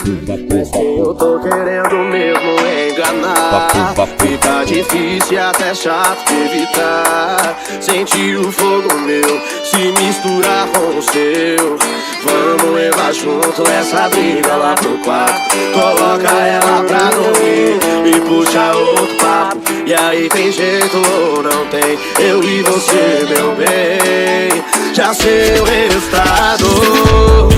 Mas quem eu tô querendo mesmo é enganar. Fica difícil e até chato de evitar. Sentir o fogo meu se misturar com o seu. Vamos levar junto essa briga lá pro quarto. Coloca ela pra dormir e puxa outro papo. E aí tem jeito ou não tem? Eu e você, meu bem, já sei o resultado.